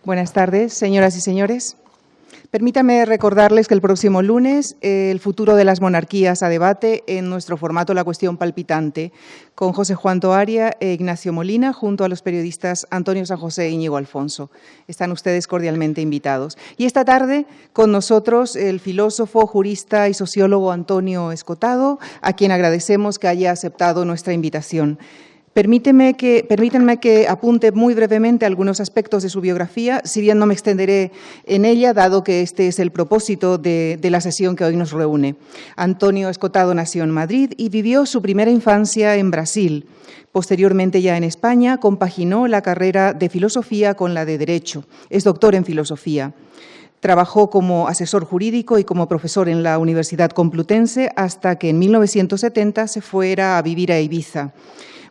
Buenas tardes, señoras y señores. Permítame recordarles que el próximo lunes el futuro de las monarquías a debate en nuestro formato La Cuestión Palpitante con José Juan Toaria e Ignacio Molina junto a los periodistas Antonio San José e Íñigo Alfonso. Están ustedes cordialmente invitados. Y esta tarde con nosotros el filósofo, jurista y sociólogo Antonio Escotado, a quien agradecemos que haya aceptado nuestra invitación. Permítanme que apunte muy brevemente algunos aspectos de su biografía, si bien no me extenderé en ella, dado que este es el propósito de la sesión que hoy nos reúne. Antonio Escotado nació en Madrid y vivió su primera infancia en Brasil. Posteriormente, ya en España, compaginó la carrera de filosofía con la de Derecho. Es doctor en filosofía. Trabajó como asesor jurídico y como profesor en la Universidad Complutense hasta que en 1970 se fuera a vivir a Ibiza.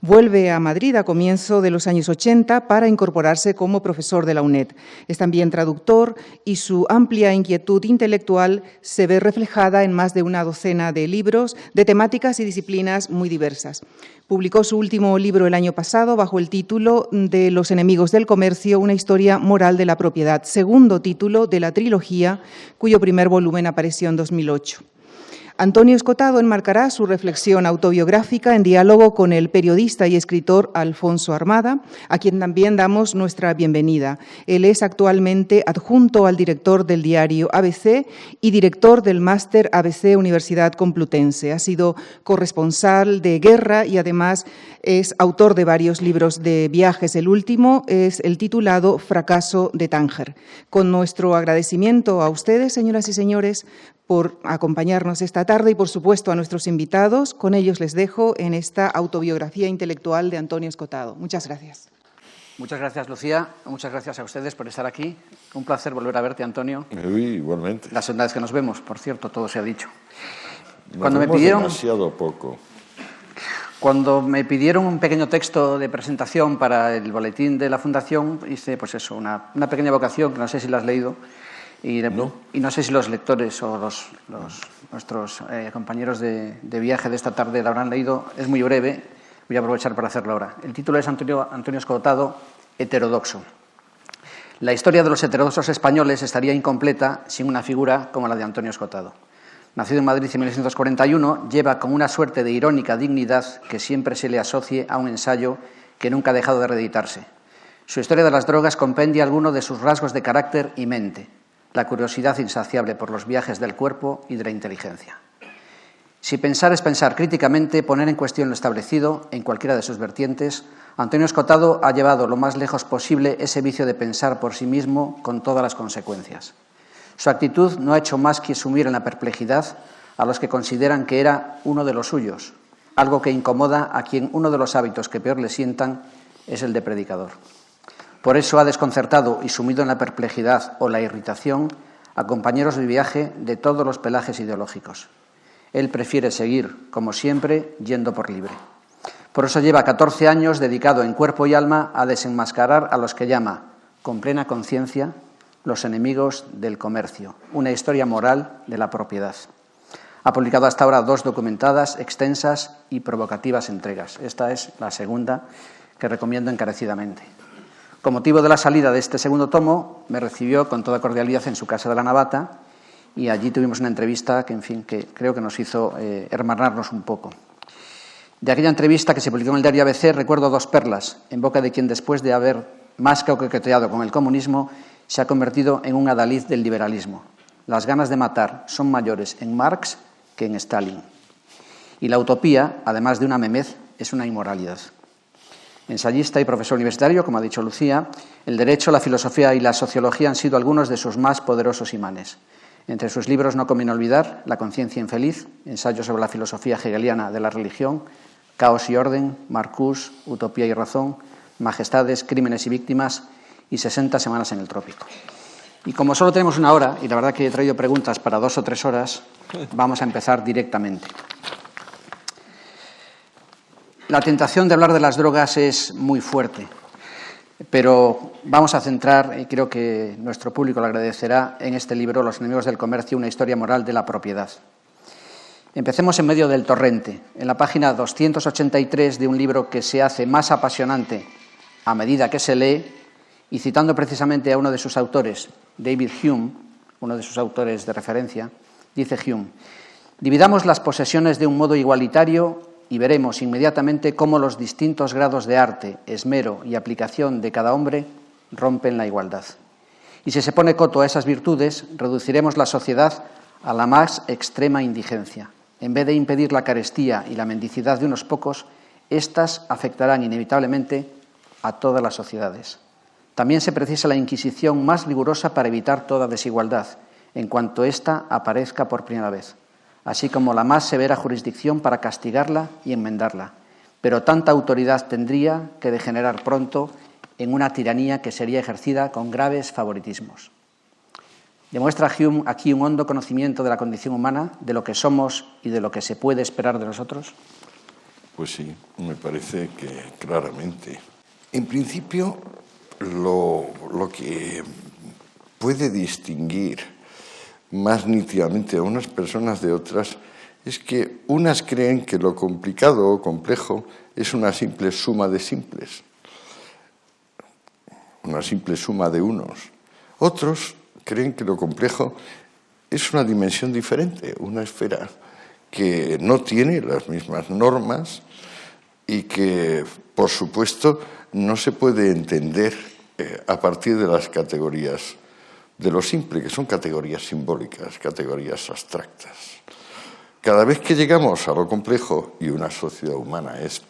Vuelve a Madrid a comienzo de los años 80 para incorporarse como profesor de la UNED. Es también traductor y su amplia inquietud intelectual se ve reflejada en más de una docena de libros de temáticas y disciplinas muy diversas. Publicó su último libro el año pasado bajo el título de Los enemigos del comercio, una historia moral de la propiedad, segundo título de la trilogía, cuyo primer volumen apareció en 2008. Antonio Escotado enmarcará su reflexión autobiográfica en diálogo con el periodista y escritor Alfonso Armada, a quien también damos nuestra bienvenida. Él es actualmente adjunto al director del diario ABC y director del máster ABC Universidad Complutense. Ha sido corresponsal de guerra y además es autor de varios libros de viajes. El último es el titulado Fracaso de Tánger. Con nuestro agradecimiento a ustedes, señoras y señores, por acompañarnos esta tarde y, por supuesto, a nuestros invitados. Con ellos les dejo en esta autobiografía intelectual de Antonio Escotado. Muchas gracias. Muchas gracias, Lucía. Muchas gracias a ustedes por estar aquí. Un placer volver a verte, Antonio. Igualmente. La segunda vez que nos vemos, por cierto, todo se ha dicho. Cuando me pidieron demasiado poco. Cuando me pidieron un pequeño texto de presentación para el boletín de la Fundación, hice pues eso, una pequeña evocación, que no sé si la has leído. Y no sé si los lectores o nuestros compañeros de viaje de esta tarde la habrán leído. Es muy breve, voy a aprovechar para hacerlo ahora. El título es Antonio Escotado, heterodoxo. La historia de los heterodoxos españoles estaría incompleta sin una figura como la de Antonio Escotado. Nacido en Madrid en 1941, lleva con una suerte de irónica dignidad que siempre se le asocie a un ensayo que nunca ha dejado de reeditarse. Su historia de las drogas compendia algunos de sus rasgos de carácter y mente, la curiosidad insaciable por los viajes del cuerpo y de la inteligencia. Si pensar es pensar críticamente, poner en cuestión lo establecido en cualquiera de sus vertientes, Antonio Escotado ha llevado lo más lejos posible ese vicio de pensar por sí mismo con todas las consecuencias. Su actitud no ha hecho más que sumir en la perplejidad a los que consideran que era uno de los suyos, algo que incomoda a quien uno de los hábitos que peor le sientan es el de predicador. Por eso ha desconcertado y sumido en la perplejidad o la irritación a compañeros de viaje de todos los pelajes ideológicos. Él prefiere seguir, como siempre, yendo por libre. Por eso lleva 14 años dedicado en cuerpo y alma a desenmascarar a los que llama, con plena conciencia, los enemigos del comercio, una historia moral de la propiedad. Ha publicado hasta ahora 2 documentadas, extensas y provocativas entregas. Esta es la segunda que recomiendo encarecidamente. Con motivo de la salida de este segundo tomo, me recibió con toda cordialidad en su casa de la Navata y allí tuvimos una entrevista que creo que nos hizo hermanarnos un poco. De aquella entrevista que se publicó en el diario ABC recuerdo 2 perlas en boca de quien, después de haber más que coqueteado con el comunismo, se ha convertido en un adalid del liberalismo. Las ganas de matar son mayores en Marx que en Stalin. Y la utopía, además de una memez, es una inmoralidad. Ensayista y profesor universitario, como ha dicho Lucía, el derecho, la filosofía y la sociología han sido algunos de sus más poderosos imanes. Entre sus libros no conviene olvidar La conciencia infeliz, ensayo sobre la filosofía hegeliana de la religión, Caos y orden, Marcuse, Utopía y razón, Majestades, crímenes y víctimas y 60 semanas en el trópico. Y como solo tenemos 1 hora, y la verdad que he traído preguntas para 2 o 3 horas, vamos a empezar directamente. La tentación de hablar de las drogas es muy fuerte, pero vamos a centrar, y creo que nuestro público lo agradecerá, en este libro, Los enemigos del comercio, una historia moral de la propiedad. Empecemos en medio del torrente, en la página 283 de un libro que se hace más apasionante a medida que se lee Y citando precisamente a uno de sus autores, David Hume, uno de sus autores de referencia, dice Hume: dividamos las posesiones de un modo igualitario y veremos inmediatamente cómo los distintos grados de arte, esmero y aplicación de cada hombre rompen la igualdad. Y si se pone coto a esas virtudes, reduciremos la sociedad a la más extrema indigencia. En vez de impedir la carestía y la mendicidad de unos pocos, éstas afectarán inevitablemente a todas las sociedades. También se precisa la Inquisición más rigurosa para evitar toda desigualdad, en cuanto ésta aparezca por primera vez, así como la más severa jurisdicción para castigarla y enmendarla. Pero tanta autoridad tendría que degenerar pronto en una tiranía que sería ejercida con graves favoritismos. Demuestra Hume aquí un hondo conocimiento de la condición humana, de lo que somos y de lo que se puede esperar de nosotros. Pues sí, me parece que claramente. En principio, lo que puede distinguir más nítidamente a unas personas de otras es que unas creen que lo complicado o complejo es una simple suma de simples, una simple suma de unos. Otros creen que lo complejo es una dimensión diferente, una esfera que no tiene las mismas normas y que, por supuesto, no se puede entender a partir de las categorías de lo simple, que son categorías simbólicas, categorías abstractas. Cada vez que llegamos a lo complejo, y una sociedad humana es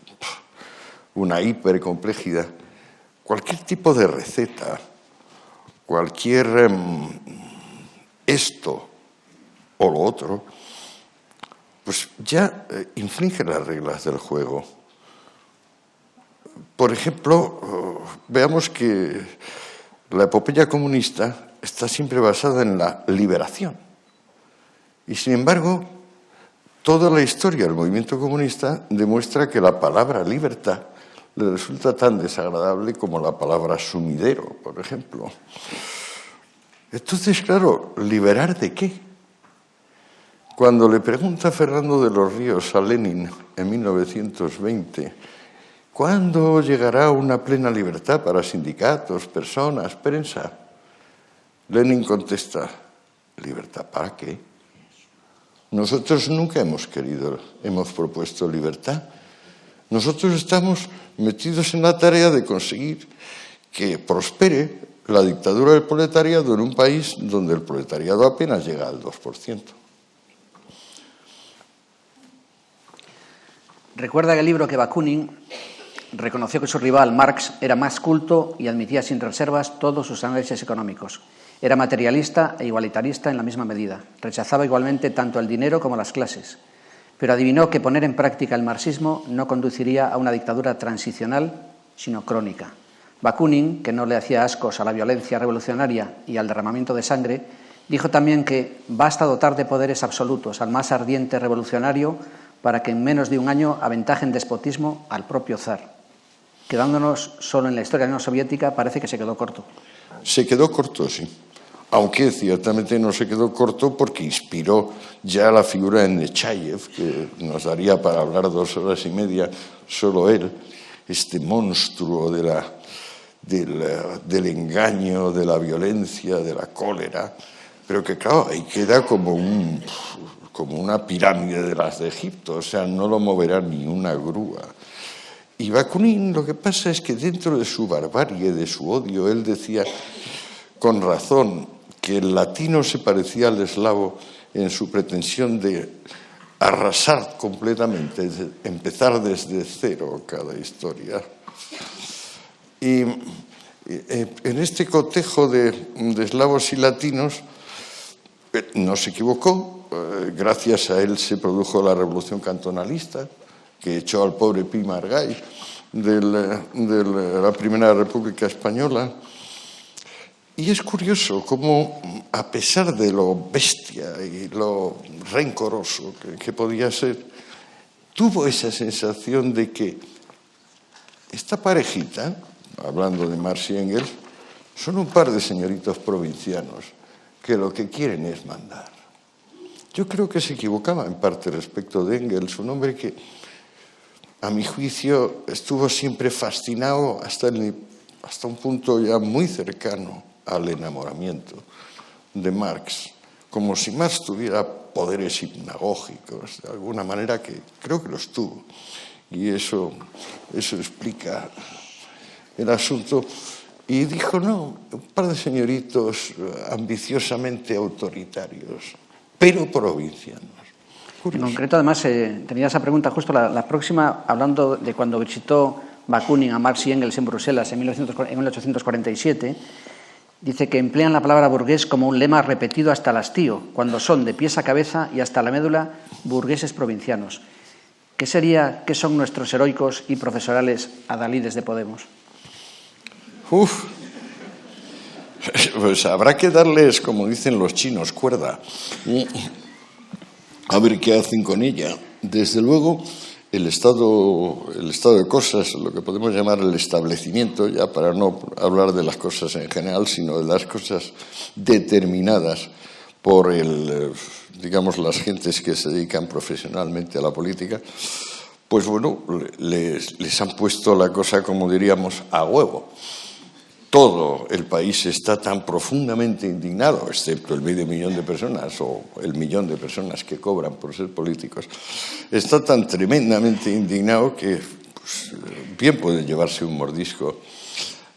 una hipercomplejidad, cualquier tipo de receta, cualquier esto o lo otro, pues ya infringe las reglas del juego. Por ejemplo, veamos que la epopeya comunista está siempre basada en la liberación. Y sin embargo, toda la historia del movimiento comunista demuestra que la palabra libertad le resulta tan desagradable como la palabra sumidero, por ejemplo. Entonces, claro, ¿liberar de qué? Cuando le pregunta Fernando de los Ríos a Lenin en 1920, ¿cuándo llegará una plena libertad para sindicatos, personas, prensa? Lenin contesta, ¿libertad para qué? Nosotros nunca hemos propuesto libertad. Nosotros estamos metidos en la tarea de conseguir que prospere la dictadura del proletariado en un país donde el proletariado apenas llega al 2%. Recuerda en el libro que Bakunin reconoció que su rival Marx era más culto y admitía sin reservas todos sus análisis económicos. Era materialista e igualitarista en la misma medida. Rechazaba igualmente tanto el dinero como las clases. Pero adivinó que poner en práctica el marxismo no conduciría a una dictadura transicional, sino crónica. Bakunin, que no le hacía ascos a la violencia revolucionaria y al derramamiento de sangre, dijo también que basta dotar de poderes absolutos al más ardiente revolucionario para que en menos de un año aventaje en despotismo al propio zar. Quedándonos solo en la historia de la Unión Soviética, parece que se quedó corto. Se quedó corto, sí. Aunque ciertamente no se quedó corto porque inspiró ya la figura de Nechayev, que nos daría para hablar 2 horas y media solo él, este monstruo del engaño, de la violencia, de la cólera, pero que claro, ahí queda como una pirámide de las de Egipto, o sea, no lo moverá ni una grúa. Y Bakunin, lo que pasa es que dentro de su barbarie, de su odio, él decía con razón que el latino se parecía al eslavo en su pretensión de arrasar completamente, empezar desde cero cada historia. Y en este cotejo de eslavos y latinos no se equivocó. Gracias a él se produjo la revolución cantonalista, que echó al pobre Pi Margall de la Primera República Española. Y es curioso cómo, a pesar de lo bestia y lo rencoroso que podía ser, tuvo esa sensación de que esta parejita, hablando de Marx y Engels, son un par de señoritos provincianos que lo que quieren es mandar. Yo creo que se equivocaba en parte respecto de Engels, un hombre que, a mi juicio, estuvo siempre fascinado hasta hasta un punto ya muy cercano al enamoramiento de Marx, como si Marx tuviera poderes hipnagógicos, de alguna manera, que creo que los tuvo. Y eso explica el asunto. Y dijo, no, un par de señoritos ambiciosamente autoritarios, pero provincianos. Curioso. En concreto, además, tenía esa pregunta justo la próxima, hablando de cuando visitó Bakunin a Marx y Engels en Bruselas en 1847, dice que emplean la palabra burgués como un lema repetido hasta el hastío, cuando son de pies a cabeza y hasta la médula burgueses provincianos. ¿Qué son nuestros heroicos y profesorales adalides de Podemos? Pues habrá que darles, como dicen los chinos, cuerda. A ver qué hacen con ella. Desde luego, el estado de cosas, lo que podemos llamar el establecimiento, ya para no hablar de las cosas en general, sino de las cosas determinadas por digamos, las gentes que se dedican profesionalmente a la política, pues bueno, les han puesto la cosa, como diríamos, a huevo. Todo el país está tan profundamente indignado, excepto el 500.000 de personas o el 1.000.000 de personas que cobran por ser políticos, está tan tremendamente indignado que pues, bien puede llevarse un mordisco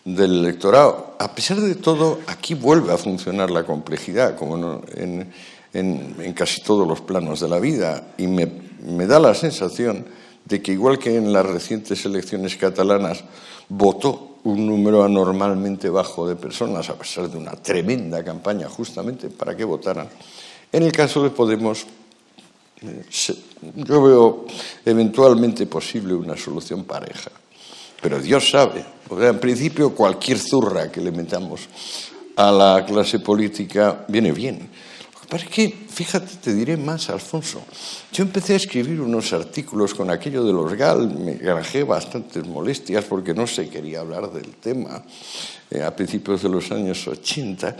del electorado. A pesar de todo, aquí vuelve a funcionar la complejidad, como en casi todos los planos de la vida, y me da la sensación de que, igual que en las recientes elecciones catalanas, votó un número anormalmente bajo de personas, a pesar de una tremenda campaña justamente para que votaran. En el caso de Podemos, yo veo eventualmente posible una solución pareja, pero Dios sabe, o sea, en principio cualquier zurra que le metamos a la clase política viene bien. Pero es que, fíjate, te diré más, Alfonso. Yo empecé a escribir unos artículos con aquello de los GAL, me granjé bastantes molestias porque no se quería hablar del tema a principios de los años 80.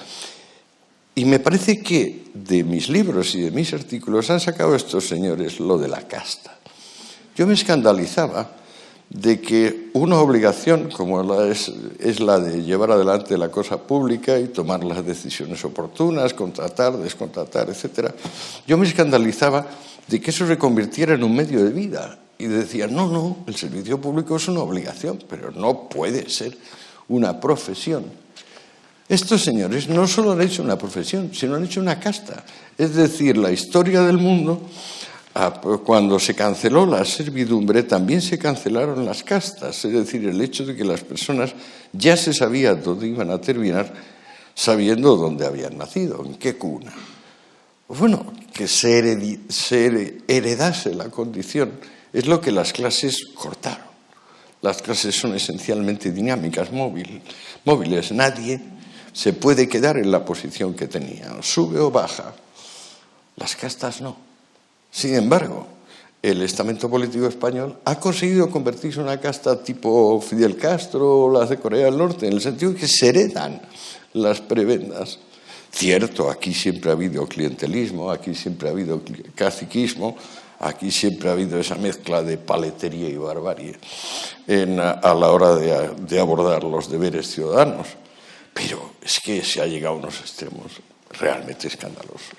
Y me parece que de mis libros y de mis artículos han sacado estos señores lo de la casta. Yo me escandalizaba de que una obligación como es la de llevar adelante la cosa pública y tomar las decisiones oportunas, contratar, descontratar, etc. Yo me escandalizaba de que eso se convirtiera en un medio de vida y decía, no, el servicio público es una obligación, pero no puede ser una profesión. Estos señores no solo han hecho una profesión, sino han hecho una casta. Es decir, la historia del mundo, cuando se canceló la servidumbre, también se cancelaron las castas. Es decir, el hecho de que las personas ya se sabía dónde iban a terminar, sabiendo dónde habían nacido, en qué cuna. Bueno, que se heredase la condición es lo que las clases cortaron. Las clases son esencialmente dinámicas, móviles. Nadie se puede quedar en la posición que tenía, sube o baja. Las castas no. Sin embargo, el estamento político español ha conseguido convertirse en una casta tipo Fidel Castro o las de Corea del Norte, en el sentido de que se heredan las prebendas. Cierto, aquí siempre ha habido clientelismo, aquí siempre ha habido caciquismo, aquí siempre ha habido esa mezcla de paletería y barbarie a la hora de abordar los deberes ciudadanos. Pero es que se ha llegado a unos extremos realmente escandalosos.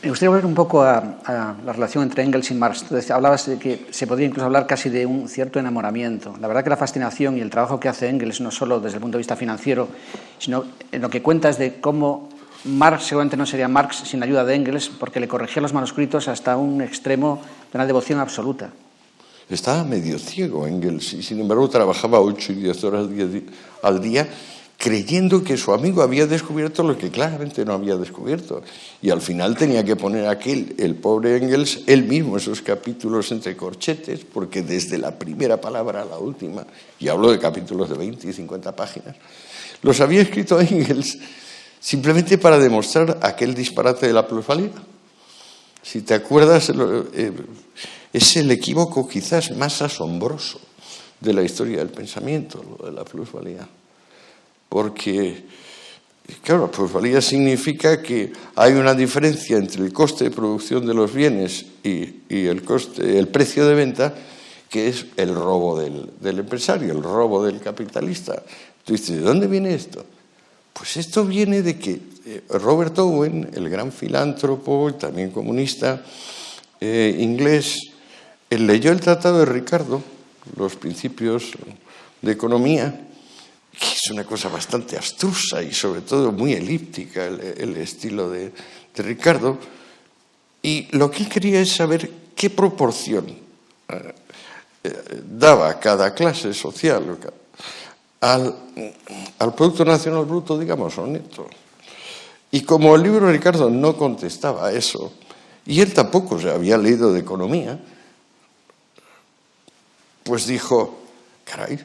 Me gustaría volver un poco a la relación entre Engels y Marx. Entonces, hablabas de que se podría incluso hablar casi de un cierto enamoramiento. La verdad que la fascinación y el trabajo que hace Engels, no solo desde el punto de vista financiero, sino en lo que cuentas de cómo Marx seguramente no sería Marx sin la ayuda de Engels, porque le corregía los manuscritos hasta un extremo de una devoción absoluta. Estaba medio ciego Engels y, sin embargo, trabajaba 8 y 10 horas al día creyendo que su amigo había descubierto lo que claramente no había descubierto. Y al final tenía que poner el pobre Engels, él mismo, esos capítulos entre corchetes, porque desde la primera palabra a la última, y hablo de capítulos de 20 y 50 páginas, los había escrito Engels simplemente para demostrar aquel disparate de la plusvalía. Si te acuerdas, es el equívoco quizás más asombroso de la historia del pensamiento, lo de la plusvalía. Porque, claro, plusvalía significa que hay una diferencia entre el coste de producción de los bienes y el precio de venta que es el robo del empresario, el robo del capitalista. Tú dices, ¿de dónde viene esto? Pues esto viene de que Robert Owen, el gran filántropo y también comunista inglés, él leyó el Tratado de Ricardo, los principios de economía, que es una cosa bastante abstrusa y sobre todo muy elíptica el estilo de Ricardo, y lo que él quería es saber qué proporción daba cada clase social al Producto Nacional Bruto, digamos, o neto. Y como el libro de Ricardo no contestaba a eso, y él tampoco se había leído de economía, pues dijo, caray,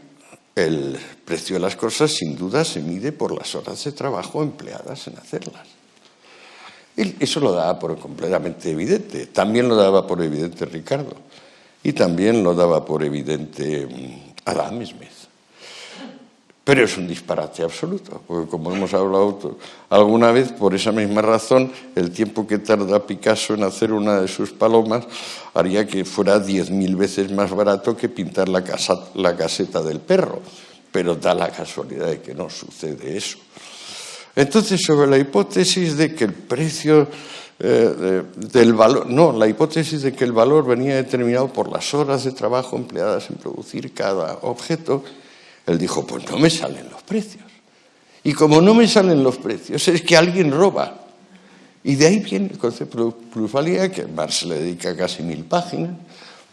el precio de las cosas sin duda se mide por las horas de trabajo empleadas en hacerlas. Y eso lo daba por completamente evidente. También lo daba por evidente Ricardo. Y también lo daba por evidente Adam Smith. Pero es un disparate absoluto, porque como hemos hablado alguna vez, por esa misma razón, el tiempo que tarda Picasso en hacer una de sus palomas haría que fuera 10.000 veces más barato que pintar la caseta del perro. Pero da la casualidad de que no sucede eso. Entonces, sobre la hipótesis de que el precio del valor, no, la hipótesis de que el valor venía determinado por las horas de trabajo empleadas en producir cada objeto, él dijo, pues no me salen los precios. Y como no me salen los precios, es que alguien roba. Y de ahí viene el concepto de plusvalía, que Marx le dedica casi 1000 páginas,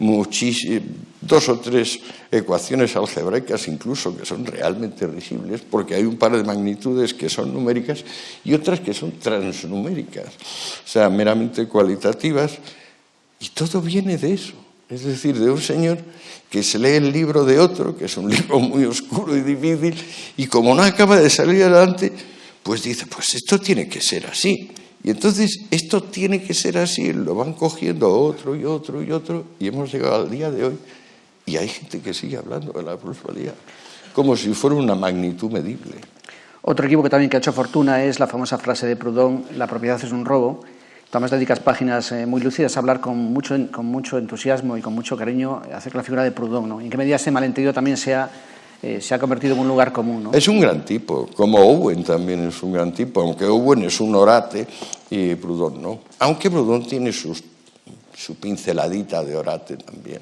2 o 3 ecuaciones algebraicas incluso, que son realmente risibles, porque hay un par de magnitudes que son numéricas y otras que son transnuméricas, o sea, meramente cualitativas, y todo viene de eso. Es decir, de un señor que se lee el libro de otro, que es un libro muy oscuro y difícil, y como no acaba de salir adelante, pues dice, pues esto tiene que ser así. Y entonces esto tiene que ser así, lo van cogiendo otro y otro y otro, y hemos llegado al día de hoy, y hay gente que sigue hablando de la plusvalía, como si fuera una magnitud medible. Otro equipo también que ha hecho fortuna es la famosa frase de Proudhon, la propiedad es un robo. Tú además dedicas páginas muy lúcidas a hablar con mucho entusiasmo y con mucho cariño acerca de la figura de Proudhon, ¿no? ¿En qué medida ese malentendido también se ha convertido en un lugar común, ¿no? Es un gran tipo, como Owen también es un gran tipo, aunque Owen es un orate y Proudhon no. Aunque Proudhon tiene su pinceladita de orate también.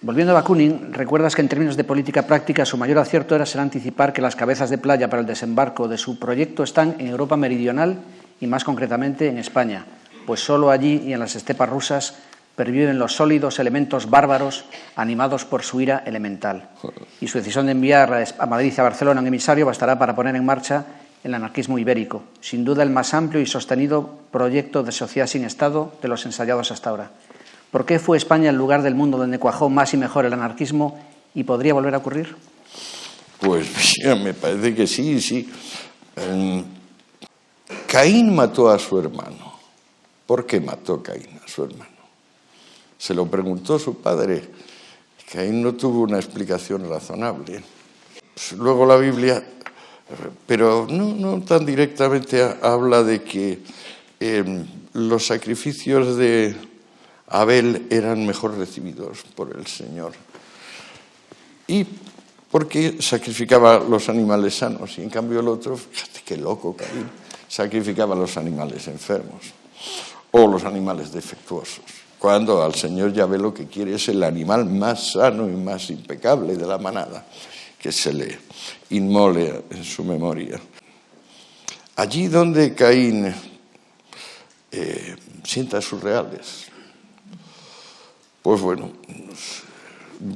Volviendo a Bakunin, recuerdas que en términos de política práctica su mayor acierto era ser anticipar que las cabezas de playa para el desembarco de su proyecto están en Europa meridional y más concretamente en España, pues solo allí y en las estepas rusas perviven los sólidos elementos bárbaros animados por su ira elemental. Y su decisión de enviar a Madrid y a Barcelona un emisario bastará para poner en marcha el anarquismo ibérico, sin duda el más amplio y sostenido proyecto de sociedad sin Estado de los ensayados hasta ahora. ¿Por qué fue España el lugar del mundo donde cuajó más y mejor el anarquismo y podría volver a ocurrir? Pues me parece que sí, sí. Caín mató a su hermano. ¿Por qué mató Caín a su hermano? Se lo preguntó su padre. Caín no tuvo una explicación razonable. Pues luego la Biblia, pero no tan directamente, habla de que los sacrificios de Abel eran mejor recibidos por el Señor. Y porque sacrificaba los animales sanos y en cambio el otro, fíjate qué loco Caín, sacrificaba los animales enfermos o los animales defectuosos. Cuando al Señor Yahvé lo que quiere es el animal más sano y más impecable de la manada, que se le inmole en su memoria. Allí donde Caín sienta sus reales, pues bueno,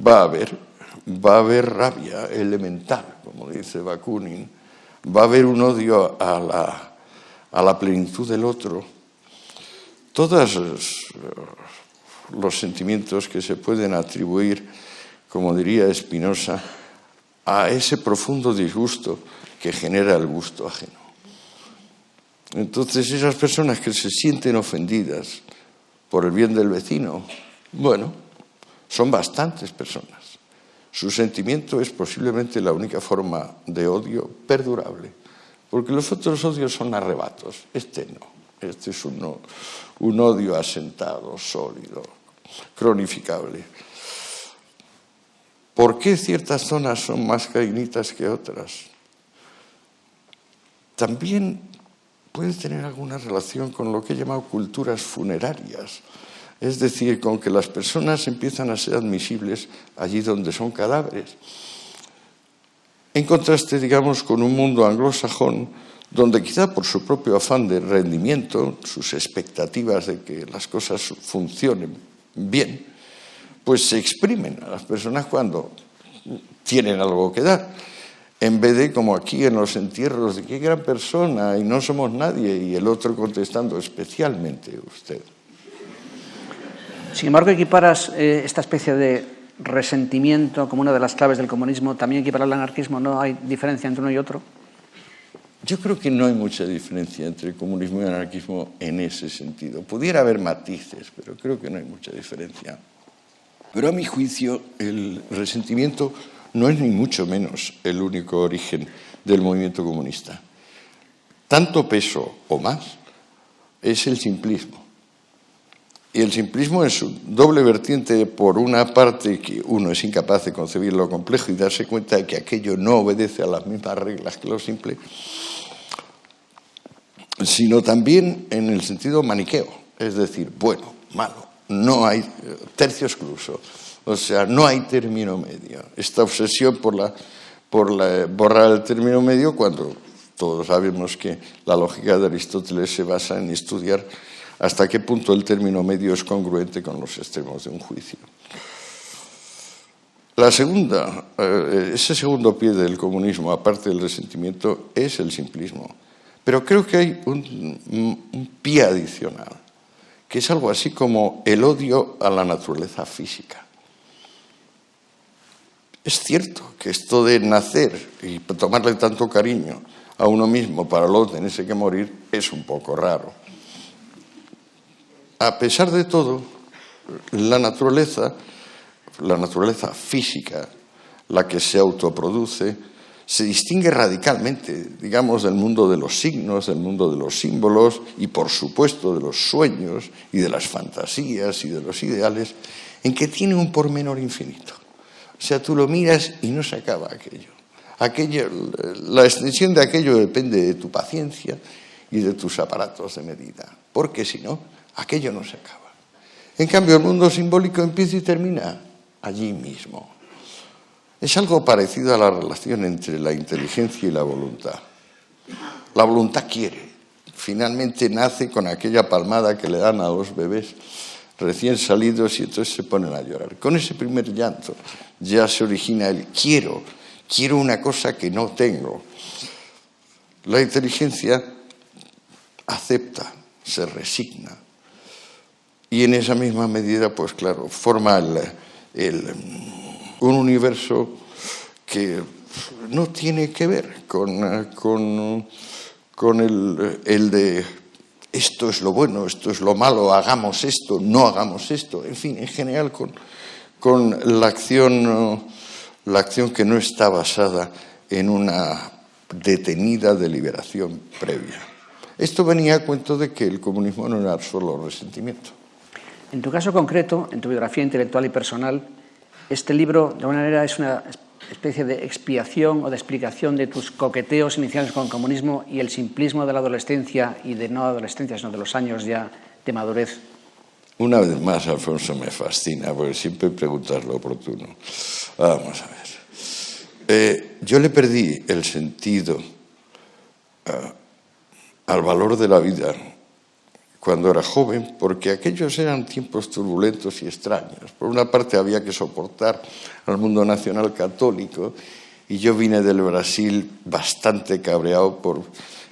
va a haber rabia elemental, como dice Bakunin, va a haber un odio a la plenitud del otro. Todos los sentimientos que se pueden atribuir, como diría Spinoza, a ese profundo disgusto que genera el gusto ajeno. Entonces, esas personas que se sienten ofendidas por el bien del vecino, bueno, son bastantes personas. Su sentimiento es posiblemente la única forma de odio perdurable, porque los otros odios son arrebatos, este no. Este es un odio asentado, sólido, cronificable. ¿Por qué ciertas zonas son más cainitas que otras? También puede tener alguna relación con lo que he llamado culturas funerarias, es decir, con que las personas empiezan a ser admisibles allí donde son cadáveres. En contraste, digamos, con un mundo anglosajón, donde quizá por su propio afán de rendimiento, sus expectativas de que las cosas funcionen bien, pues se exprimen a las personas cuando tienen algo que dar, en vez de como aquí en los entierros de qué gran persona y no somos nadie, y el otro contestando especialmente usted. Sin embargo, equiparas esta especie de resentimiento como una de las claves del comunismo, también equiparar al anarquismo. ¿No hay diferencia entre uno y otro? Yo creo que no hay mucha diferencia entre comunismo y anarquismo en ese sentido. Pudiera haber matices, pero creo que no hay mucha diferencia. Pero a mi juicio, el resentimiento no es ni mucho menos el único origen del movimiento comunista. Tanto peso o más es el simplismo. Y el simplismo es su doble vertiente, por una parte que uno es incapaz de concebir lo complejo y darse cuenta de que aquello no obedece a las mismas reglas que lo simple, sino también en el sentido maniqueo, es decir, bueno, malo, no hay tercio excluso, o sea, no hay término medio. Esta obsesión por borrar el término medio, cuando todos sabemos que la lógica de Aristóteles se basa en estudiar hasta qué punto el término medio es congruente con los extremos de un juicio. Ese segundo pie del comunismo, aparte del resentimiento, es el simplismo. Pero creo que hay un pie adicional, que es algo así como el odio a la naturaleza física. Es cierto que esto de nacer y tomarle tanto cariño a uno mismo para luego tenerse que morir es un poco raro. A pesar de todo, la naturaleza física, la que se autoproduce, se distingue radicalmente, digamos, del mundo de los signos, del mundo de los símbolos y, por supuesto, de los sueños y de las fantasías y de los ideales, en que tiene un pormenor infinito. O sea, tú lo miras y no se acaba aquello. La extensión de aquello depende de tu paciencia y de tus aparatos de medida, porque si no, aquello no se acaba. En cambio, el mundo simbólico empieza y termina allí mismo. Es algo parecido a la relación entre la inteligencia y la voluntad. La voluntad quiere, finalmente nace con aquella palmada que le dan a los bebés recién salidos y entonces se ponen a llorar. Con ese primer llanto ya se origina el quiero una cosa que no tengo. La inteligencia acepta, se resigna y en esa misma medida, pues claro, forma un universo que no tiene que ver con el de esto es lo bueno, esto es lo malo, hagamos esto, no hagamos esto, en fin, en general con la acción que no está basada en una detenida deliberación previa. Esto venía a cuento de que el comunismo no era solo resentimiento. En tu caso concreto, en tu biografía intelectual y personal, este libro, de alguna manera, es una especie de expiación o de explicación de tus coqueteos iniciales con el comunismo y el simplismo de la adolescencia y de no adolescencia, sino de los años ya de madurez. Una vez más, Alfonso, me fascina, porque siempre preguntas lo oportuno. Vamos a ver. Yo le perdí el sentido al valor de la vida cuando era joven, porque aquellos eran tiempos turbulentos y extraños. Por una parte había que soportar al mundo nacional católico y yo vine del Brasil bastante cabreado por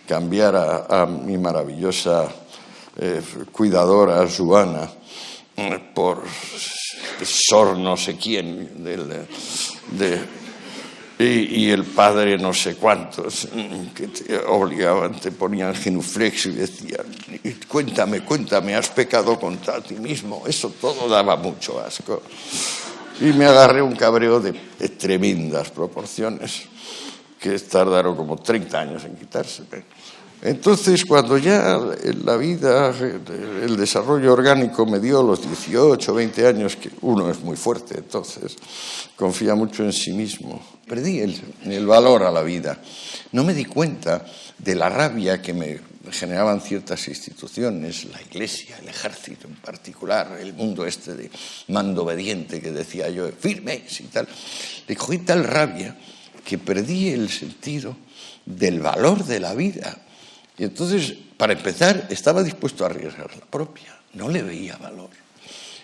cambiar a mi maravillosa cuidadora Joana por Sor no sé quién y el padre no sé cuántos que te obligaban, te ponían genuflexo y decían cuéntame, has pecado contra ti mismo. Eso todo daba mucho asco y me agarré un cabreo de tremendas proporciones que tardaron como 30 años en quitárseme. Entonces, cuando ya la vida, el desarrollo orgánico me dio los 18, 20 años, que uno es muy fuerte, entonces confía mucho en sí mismo, perdí el valor a la vida. No me di cuenta de la rabia que me generaban ciertas instituciones, la Iglesia, el ejército en particular, el mundo este de mando obediente que decía yo, firmes y tal. Le cogí tal rabia que perdí el sentido del valor de la vida. Y entonces, para empezar, estaba dispuesto a arriesgar la propia. No le veía valor.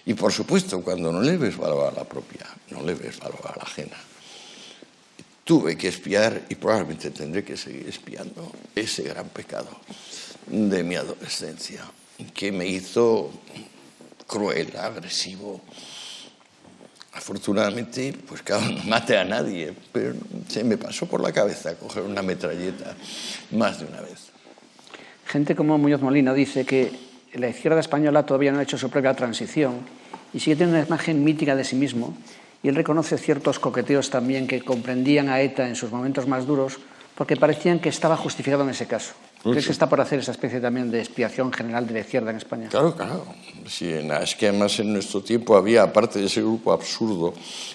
Y, por supuesto, cuando no le ves valor a la propia, no le ves valor a la ajena. Tuve que espiar, y probablemente tendré que seguir espiando, ese gran pecado de mi adolescencia, que me hizo cruel, agresivo. Afortunadamente, pues claro, no maté a nadie, pero se me pasó por la cabeza coger una metralleta más de una vez. Gente como Muñoz Molina dice que la izquierda española todavía no ha hecho su propia transición y sigue teniendo una imagen mítica de sí mismo, y él reconoce ciertos coqueteos también que comprendían a ETA en sus momentos más duros porque parecían que estaba justificado en ese caso. ¿Crees que está por hacer esa especie también de expiación general de la izquierda en España? Claro, claro. Sí, es que además en nuestro tiempo había, aparte de ese grupo absurdo,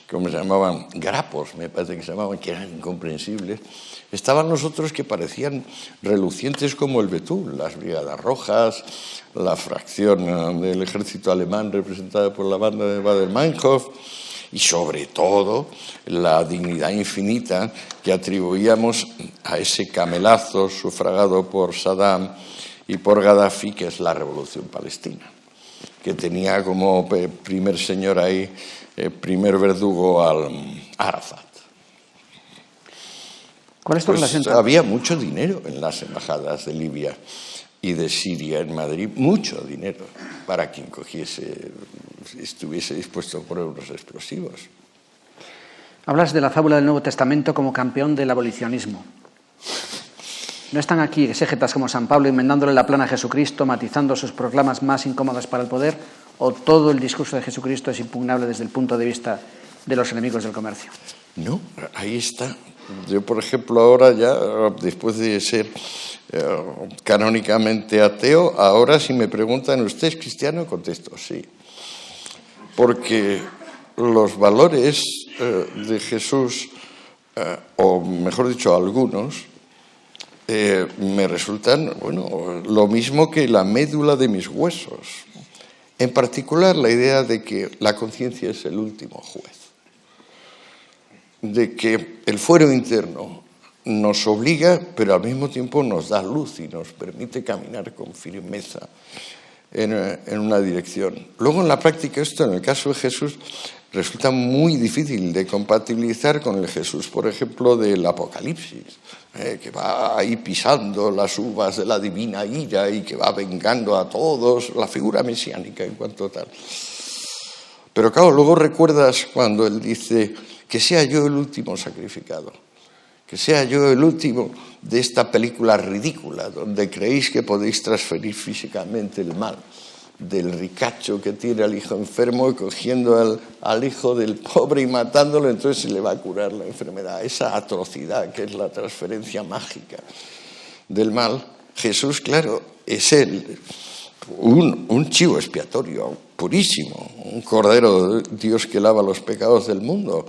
como se llamaban grapos, me parece que se llamaban, que eran incomprensibles, estaban los otros que parecían relucientes como el Betún, las Brigadas Rojas, la fracción del ejército alemán representada por la banda de Baader-Meinhof, y sobre todo la dignidad infinita que atribuíamos a ese camelazo sufragado por Saddam y por Gaddafi, que es la revolución palestina, que tenía como primer señor ahí, primer verdugo al Arafat. ¿Cuál es tu relación? Había mucho dinero en las embajadas de Libia y de Siria en Madrid, mucho dinero para quien estuviese dispuesto a poner unos explosivos. Hablas de la fábula del Nuevo Testamento como campeón del abolicionismo. ¿No están aquí exégetas como San Pablo inventándole la plana a Jesucristo, matizando sus proclamas más incómodas para el poder, o todo el discurso de Jesucristo es impugnable desde el punto de vista de los enemigos del comercio? No, ahí está. Yo, por ejemplo, ahora ya, después de ser canónicamente ateo, ahora si me preguntan, ¿usted es cristiano? Contesto, sí. Porque los valores de Jesús, o mejor dicho, algunos, me resultan, bueno, lo mismo que la médula de mis huesos. En particular, la idea de que la conciencia es el último juez, de que el fuero interno nos obliga, pero al mismo tiempo nos da luz y nos permite caminar con firmeza en una dirección. Luego, en la práctica, esto, en el caso de Jesús, resulta muy difícil de compatibilizar con el Jesús, por ejemplo, del Apocalipsis, que va ahí pisando las uvas de la divina ira y que va vengando a todos, la figura mesiánica en cuanto tal. Pero claro, luego recuerdas cuando él dice que sea yo el último sacrificado, que sea yo el último de esta película ridícula donde creéis que podéis transferir físicamente el mal del ricacho que tiene al hijo enfermo y cogiendo al hijo del pobre y matándolo, entonces se le va a curar la enfermedad. Esa atrocidad que es la transferencia mágica del mal. Jesús, claro, es él, un chivo expiatorio purísimo, un cordero de Dios que lava los pecados del mundo,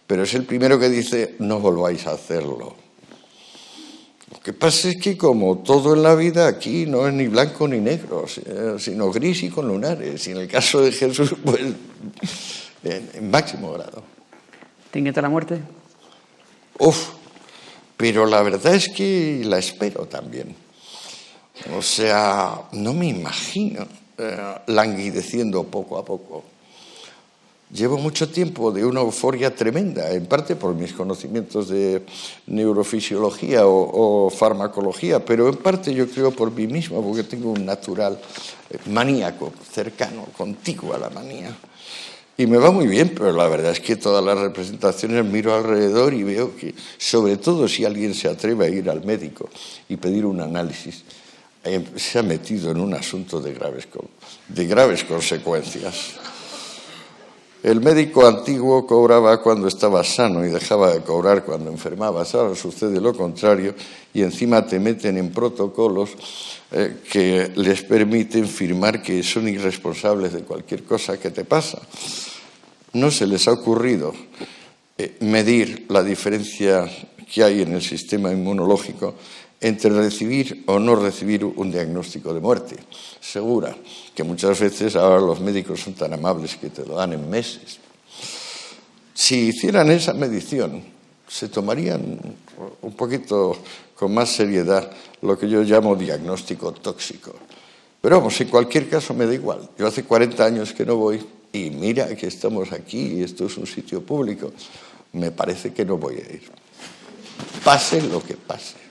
pero es el primero que dice, no volváis a hacerlo. Lo que pasa es que, como todo en la vida, aquí no es ni blanco ni negro, sino gris y con lunares. Y en el caso de Jesús, pues, en máximo grado. ¿Te inquieta la muerte? Pero la verdad es que la espero también. O sea, no me imagino languideciendo poco a poco. Llevo mucho tiempo de una euforia tremenda, en parte por mis conocimientos de neurofisiología o farmacología, pero en parte yo creo por mí mismo, porque tengo un natural maníaco, cercano, contiguo a la manía. Y me va muy bien, pero la verdad es que todas las representaciones miro alrededor y veo que, sobre todo si alguien se atreve a ir al médico y pedir un análisis, se ha metido en un asunto de graves consecuencias. El médico antiguo cobraba cuando estaba sano y dejaba de cobrar cuando enfermabas. Ahora sucede lo contrario y encima te meten en protocolos que les permiten firmar que son irresponsables de cualquier cosa que te pasa. No se les ha ocurrido medir la diferencia que hay en el sistema inmunológico entre recibir o no recibir un diagnóstico de muerte segura, que muchas veces ahora los médicos son tan amables que te lo dan en meses. Si hicieran esa medición, se tomarían un poquito con más seriedad lo que yo llamo diagnóstico tóxico. Pero vamos, en cualquier caso me da igual. Yo hace 40 años que no voy y mira que estamos aquí y esto es un sitio público. Me parece que no voy a ir. Pase lo que pase.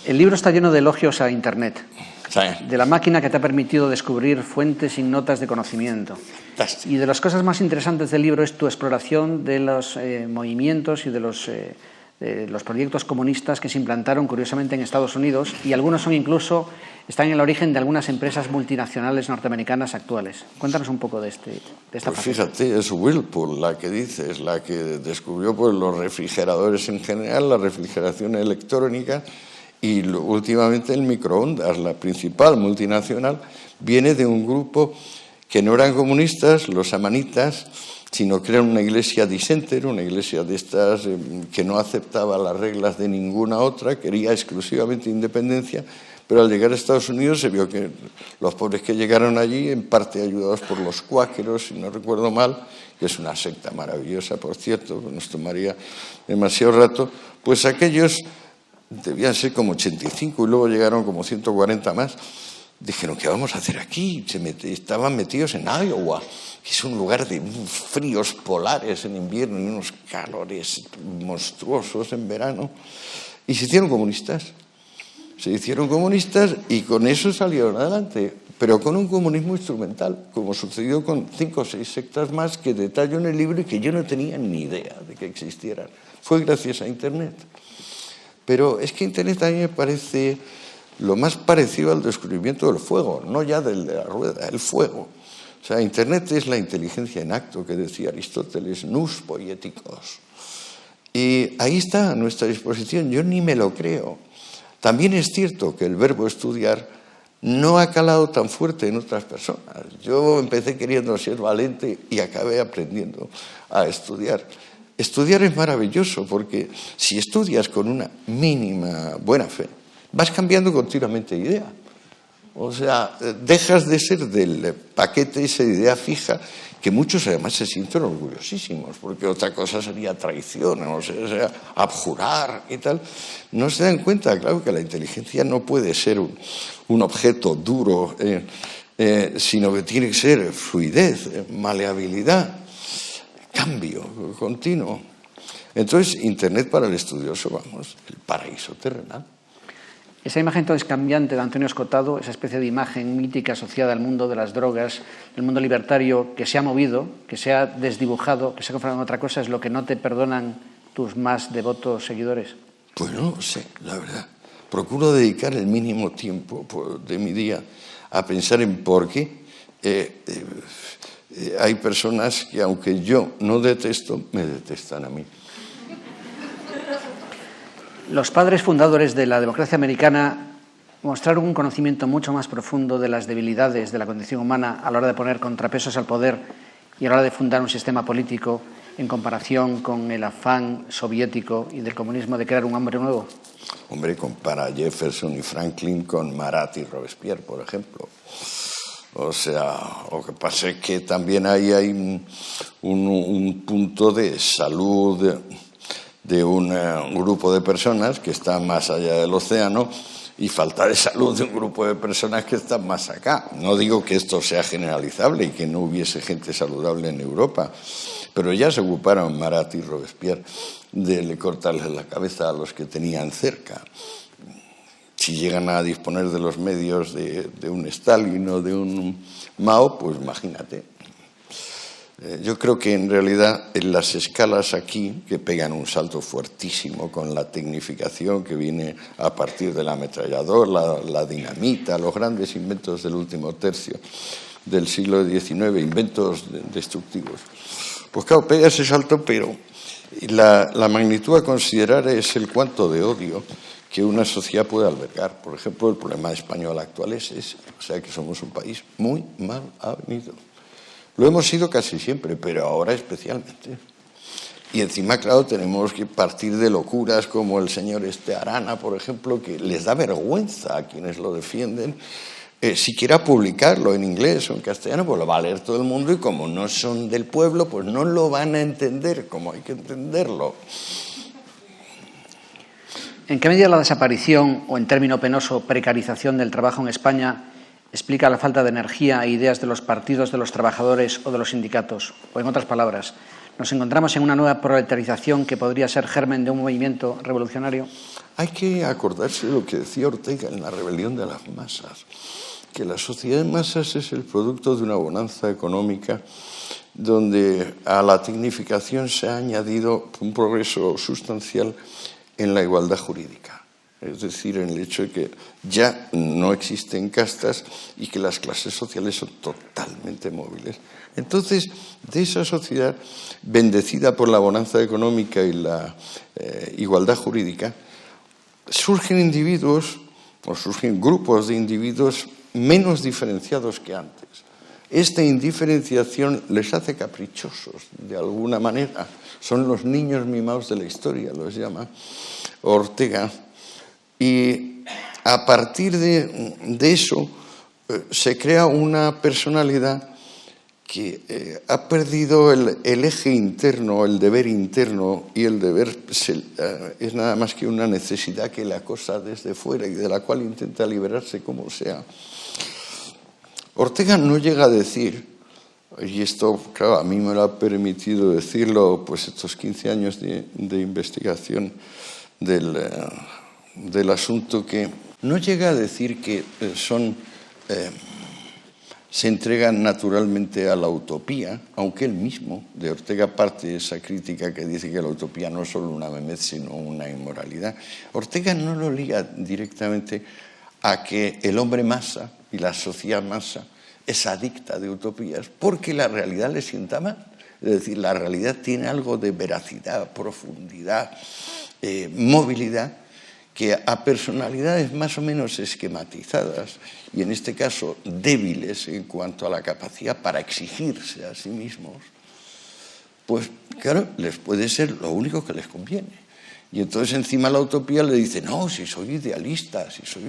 El libro está lleno de elogios a Internet, Sí. de la máquina que te ha permitido descubrir fuentes ignotas de conocimiento. Fantástico. Y de las cosas más interesantes del libro es tu exploración de los movimientos y de los proyectos comunistas que se implantaron curiosamente en Estados Unidos, y algunos están en el origen de algunas empresas multinacionales norteamericanas actuales. Cuéntanos un poco de esta Pues faceta. fíjate, es Whirlpool la que dices, la que descubrió pues, los refrigeradores en general, la refrigeración electrónica y últimamente el microondas. La principal multinacional viene de un grupo que no eran comunistas, los amanitas, sino que era una iglesia disenter, una iglesia de estas que no aceptaba las reglas de ninguna otra, quería exclusivamente independencia, pero al llegar a Estados Unidos se vio que los pobres que llegaron allí, en parte ayudados por los cuáqueros, si no recuerdo mal, que es una secta maravillosa, por cierto, nos tomaría demasiado rato, pues aquellos debían ser como 85 y luego llegaron como 140 más. Dijeron, ¿qué vamos a hacer aquí? Estaban metidos en Iowa, que es un lugar de fríos polares en invierno y unos calores monstruosos en verano. Y se hicieron comunistas. Se hicieron comunistas y con eso salieron adelante, pero con un comunismo instrumental, como sucedió con 5 o 6 sectas más que detallo en el libro y que yo no tenía ni idea de que existieran. Fue gracias a Internet. Pero es que Internet a mí me parece lo más parecido al descubrimiento del fuego, no ya del de la rueda, el fuego. O sea, Internet es la inteligencia en acto que decía Aristóteles, nous poieticos. Y ahí está a nuestra disposición, yo ni me lo creo. También es cierto que el verbo estudiar no ha calado tan fuerte en otras personas. Yo empecé queriendo ser valiente y acabé aprendiendo a estudiar. Estudiar es maravilloso porque si estudias con una mínima buena fe, vas cambiando continuamente de idea. O sea, dejas de ser del paquete esa idea fija que muchos además se sienten orgullosísimos, porque otra cosa sería traición, o sea, abjurar y tal. No se dan cuenta, claro, que la inteligencia no puede ser un objeto duro, sino que tiene que ser fluidez, maleabilidad, cambio continuo. Entonces, Internet para el estudioso, vamos, el paraíso terrenal. Esa imagen entonces cambiante de Antonio Escotado, esa especie de imagen mítica asociada al mundo de las drogas, el mundo libertario que se ha movido, que se ha desdibujado, que se ha conformado en otra cosa, es lo que no te perdonan tus más devotos seguidores. Pues no lo sé, la verdad. Procuro dedicar el mínimo tiempo de mi día a pensar en por qué hay personas que, aunque yo no detesto, me detestan a mí. Los padres fundadores de la democracia americana mostraron un conocimiento mucho más profundo de las debilidades de la condición humana a la hora de poner contrapesos al poder y a la hora de fundar un sistema político en comparación con el afán soviético y del comunismo de crear un hombre nuevo. Hombre, compara Jefferson y Franklin con Marat y Robespierre, por ejemplo. O sea, lo que pasa es que también ahí hay un punto de salud de un grupo de personas que está más allá del océano y falta de salud de un grupo de personas que están más acá. No digo que esto sea generalizable y que no hubiese gente saludable en Europa, pero ya se ocuparon Marat y Robespierre de cortarles la cabeza a los que tenían cerca. Si llegan a disponer de los medios de un Stalin o de un Mao, pues imagínate. Yo creo que en realidad en las escalas aquí, que pegan un salto fuertísimo con la tecnificación que viene a partir del ametrallador, la dinamita, los grandes inventos del último tercio, del siglo XIX, inventos destructivos. Pues claro, pega ese salto, pero la magnitud a considerar es el cuánto de odio que una sociedad puede albergar. Por ejemplo, el problema español actual es ese, o sea que somos un país muy mal avenido. Lo hemos sido casi siempre, pero ahora especialmente. Y encima, claro, tenemos que partir de locuras como el señor Arana, por ejemplo, que les da vergüenza a quienes lo defienden. Siquiera publicarlo en inglés o en castellano, pues lo va a leer todo el mundo y como no son del pueblo, pues no lo van a entender como hay que entenderlo. ¿En qué medida la desaparición, o en término penoso, precarización del trabajo en España, explica la falta de energía e ideas de los partidos, de los trabajadores o de los sindicatos? O en otras palabras, ¿nos encontramos en una nueva proletarización que podría ser germen de un movimiento revolucionario? Hay que acordarse de lo que decía Ortega en La rebelión de las masas, que la sociedad de masas es el producto de una bonanza económica donde a la tecnificación se ha añadido un progreso sustancial en la igualdad jurídica, es decir, en el hecho de que ya no existen castas y que las clases sociales son totalmente móviles. Entonces, de esa sociedad bendecida por la bonanza económica y la igualdad jurídica, surgen individuos o surgen grupos de individuos menos diferenciados que antes. Esta indiferenciación les hace caprichosos, de alguna manera. Son los niños mimados de la historia, los llama Ortega. Y a partir de eso se crea una personalidad que ha perdido el eje interno, el deber interno, y el deber es nada más que una necesidad que le acosa desde fuera y de la cual intenta liberarse como sea. Ortega no llega a decir, y esto, claro, a mí me lo ha permitido decirlo, pues estos 15 años de investigación del asunto, que no llega a decir que se entregan naturalmente a la utopía, aunque él mismo, de Ortega, parte de esa crítica que dice que la utopía no es solo una memez, sino una inmoralidad. Ortega no lo liga directamente a que el hombre masa y la sociedad masa es adicta de utopías, porque la realidad le sienta mal. Es decir, la realidad tiene algo de veracidad, profundidad, movilidad, que a personalidades más o menos esquematizadas, y en este caso débiles en cuanto a la capacidad para exigirse a sí mismos, pues claro, les puede ser lo único que les conviene. Y entonces encima la utopía le dice, no, si soy idealista, si soy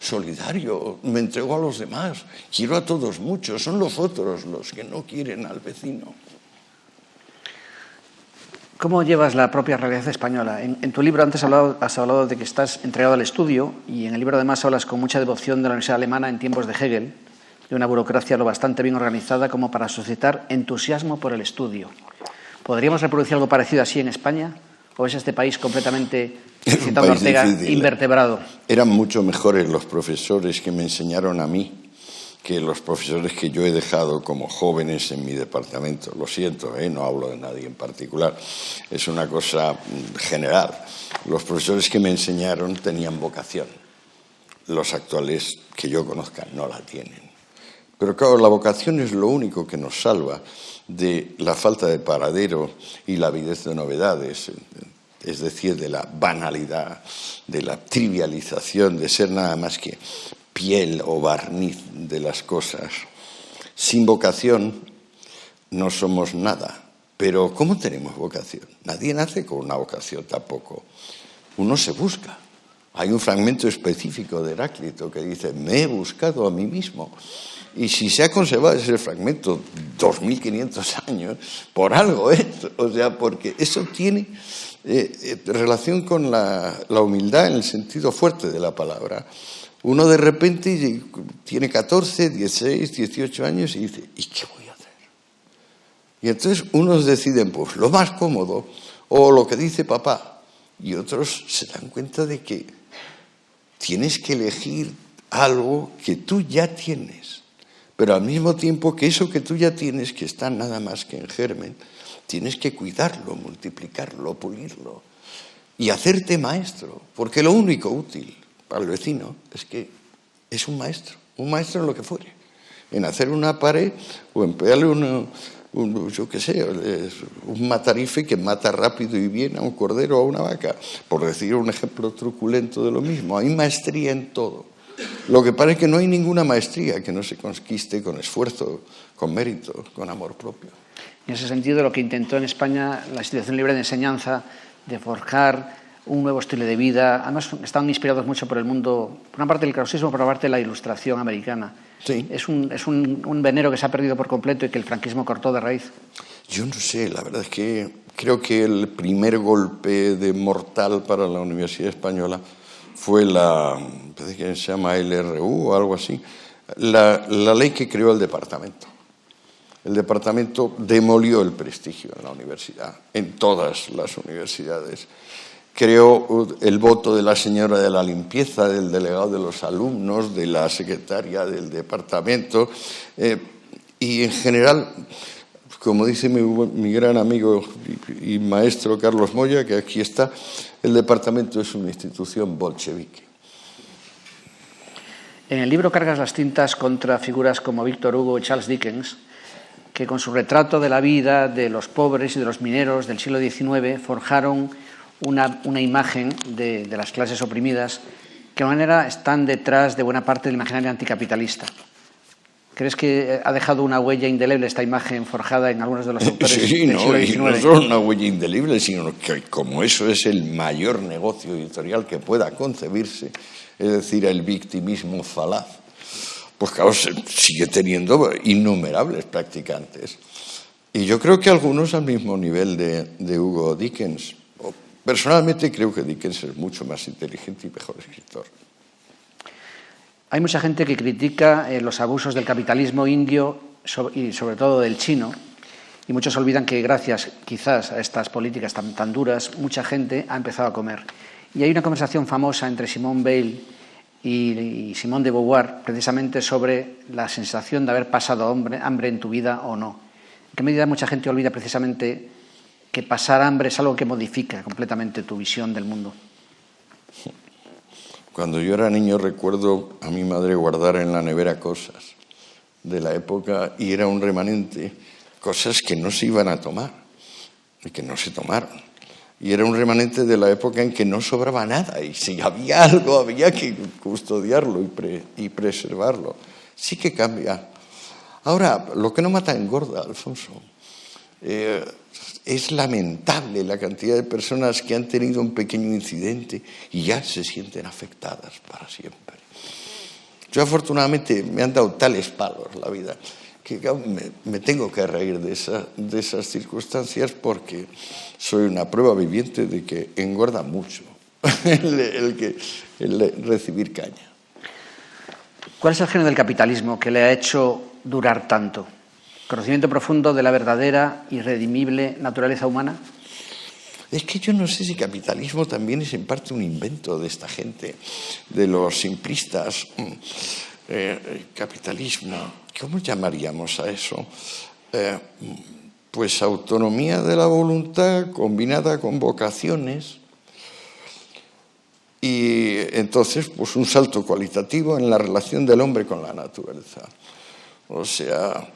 solidario, me entrego a los demás, quiero a todos mucho, son los otros los que no quieren al vecino. ¿Cómo llevas la propia realidad española? En tu libro antes has hablado de que estás entregado al estudio, y en el libro además hablas con mucha devoción de la Universidad Alemana en tiempos de Hegel, de una burocracia lo bastante bien organizada como para suscitar entusiasmo por el estudio. ¿Podríamos reproducir algo parecido así en España? ¿O es este país completamente, citando a Ortega, invertebrado? Eran mucho mejores los profesores que me enseñaron a mí que los profesores que yo he dejado como jóvenes en mi departamento. Lo siento, no hablo de nadie en particular, es una cosa general. Los profesores que me enseñaron tenían vocación. Los actuales que yo conozca no la tienen. Pero claro, la vocación es lo único que nos salva de la falta de paradero y la avidez de novedades, es decir, de la banalidad, de la trivialización, de ser nada más que piel o barniz de las cosas. Sin vocación no somos nada. Pero ¿cómo tenemos vocación? Nadie nace con una vocación tampoco. Uno se busca. Hay un fragmento específico de Heráclito que dice, me he buscado a mí mismo. Y si se ha conservado ese fragmento 2500 años, por algo es. O sea, porque eso tiene relación con la humildad en el sentido fuerte de la palabra. Uno de repente tiene 14, 16, 18 años y dice, ¿y qué voy a hacer? Y entonces unos deciden, pues, lo más cómodo o lo que dice papá. Y otros se dan cuenta de que tienes que elegir algo que tú ya tienes. Pero al mismo tiempo que eso que tú ya tienes, que está nada más que en germen, tienes que cuidarlo, multiplicarlo, pulirlo y hacerte maestro. Porque lo único útil para el vecino es que es un maestro en lo que fuere. en hacer una pared o en pegarle yo qué sé, un matarife que mata rápido y bien a un cordero o a una vaca, por decir un ejemplo truculento de lo mismo. Hay maestría en todo. Lo que pasa es que no hay ninguna maestría que no se conquiste con esfuerzo, con mérito, con amor propio. En ese sentido, lo que intentó en España la Institución Libre de Enseñanza, de forjar un nuevo estilo de vida, además estaban inspirados mucho por el mundo, por una parte del krausismo, por una parte de la Ilustración americana. Sí. Es un veneno que se ha perdido por completo y que el franquismo cortó de raíz. Yo no sé, la verdad es que creo que el primer golpe de mortal para la Universidad Española fue parece que se llama LRU o algo así, la ley que creó el departamento. El departamento demolió el prestigio en la universidad, en todas las universidades. Creó el voto de la señora de la limpieza, del delegado de los alumnos, de la secretaria del departamento y en general, como dice mi gran amigo y maestro Carlos Moya, que aquí está, el departamento es una institución bolchevique. En el libro cargas las tintas contra figuras como Víctor Hugo y Charles Dickens, que con su retrato de la vida de los pobres y de los mineros del siglo XIX forjaron una imagen de las clases oprimidas que de manera están detrás de buena parte del imaginario anticapitalista. ¿Crees que ha dejado una huella indeleble esta imagen forjada en algunos de los autores del siglo XIX? Sí, no solo una huella indeleble, sino que como eso es el mayor negocio editorial que pueda concebirse, es decir, el victimismo falaz, pues claro, sigue teniendo innumerables practicantes. Y yo creo que algunos al mismo nivel de Hugo Dickens. Personalmente creo que Dickens es mucho más inteligente y mejor escritor. Hay mucha gente que critica los abusos del capitalismo indio y sobre todo del chino, y muchos olvidan que gracias quizás a estas políticas tan duras, mucha gente ha empezado a comer. Y hay una conversación famosa entre Simone Weil y Simone de Beauvoir precisamente sobre la sensación de haber pasado hambre en tu vida o no. ¿En qué medida mucha gente olvida precisamente que pasar hambre es algo que modifica completamente tu visión del mundo? Cuando yo era niño recuerdo a mi madre guardar en la nevera cosas de la época y era un remanente, cosas que no se iban a tomar y que no se tomaron. Y era un remanente de la época en que no sobraba nada y si había algo había que custodiarlo y preservarlo. Sí que cambia. Ahora, lo que no mata engorda, Alfonso. Es lamentable la cantidad de personas que han tenido un pequeño incidente y ya se sienten afectadas para siempre. Yo afortunadamente me han dado tales palos la vida que me tengo que reír de esas circunstancias porque soy una prueba viviente de que engorda mucho el recibir caña. ¿Cuál es el género del capitalismo que le ha hecho durar tanto? ¿Conocimiento profundo de la verdadera, irredimible naturaleza humana? Es que yo no sé si capitalismo también es en parte un invento de esta gente, de los simplistas. Capitalismo, ¿cómo llamaríamos a eso? Pues autonomía de la voluntad combinada con vocaciones y entonces pues un salto cualitativo en la relación del hombre con la naturaleza. O sea,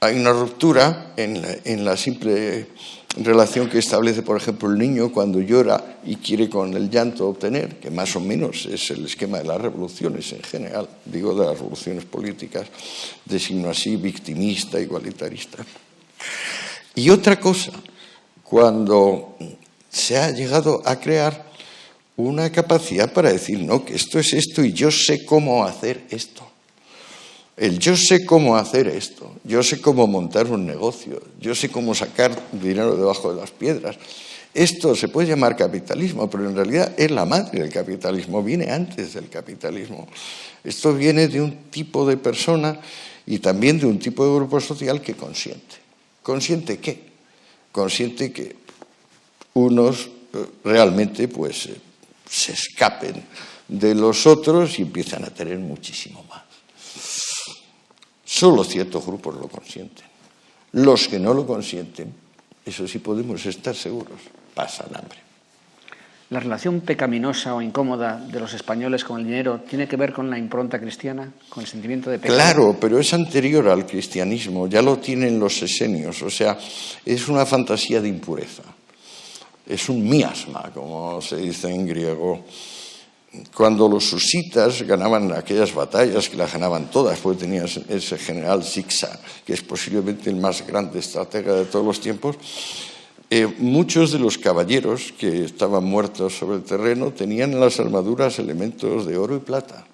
hay una ruptura en la simple relación que establece, por ejemplo, el niño cuando llora y quiere con el llanto obtener, que más o menos es el esquema de las revoluciones en general, digo de las revoluciones políticas, de signo así, victimista, igualitarista. Y otra cosa, cuando se ha llegado a crear una capacidad para decir, no, que esto es esto y yo sé cómo hacer esto. Yo sé cómo hacer esto, yo sé cómo montar un negocio, yo sé cómo sacar dinero debajo de las piedras. Esto se puede llamar capitalismo, pero en realidad es la madre del capitalismo, viene antes del capitalismo. Esto viene de un tipo de persona y también de un tipo de grupo social que consiente. ¿Consiente qué? Consiente que unos realmente pues, se escapen de los otros y empiezan a tener muchísimo más. Solo ciertos grupos lo consienten. Los que no lo consienten, eso sí podemos estar seguros, pasan hambre. ¿La relación pecaminosa o incómoda de los españoles con el dinero tiene que ver con la impronta cristiana, con el sentimiento de pecado? Claro, pero es anterior al cristianismo, ya lo tienen los esenios, o sea, es una fantasía de impureza, es un miasma, como se dice en griego. Cuando los husitas ganaban aquellas batallas, que las ganaban todas, porque tenías ese general Sixa, que es posiblemente el más grande estratega de todos los tiempos, muchos de los caballeros que estaban muertos sobre el terreno tenían en las armaduras elementos de oro y plata.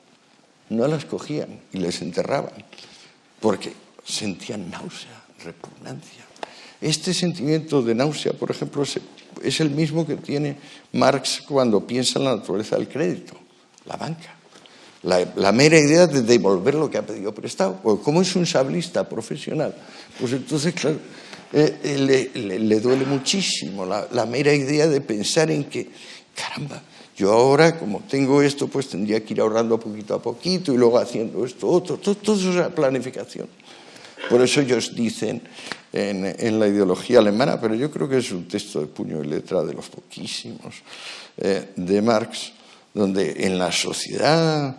No las cogían y les enterraban, porque sentían náusea, repugnancia. Este sentimiento de náusea, por ejemplo, es el mismo que tiene Marx cuando piensa en la naturaleza del crédito, la banca. La mera idea de devolver lo que ha pedido prestado. Porque como es un sablista profesional, pues entonces, claro, le duele muchísimo la mera idea de pensar en que, caramba, yo ahora, como tengo esto, pues tendría que ir ahorrando poquito a poquito y luego haciendo esto, otro, todo eso es la planificación. Por eso ellos dicen en la ideología alemana, pero yo creo que es un texto de puño y letra de los poquísimos de Marx, donde en la sociedad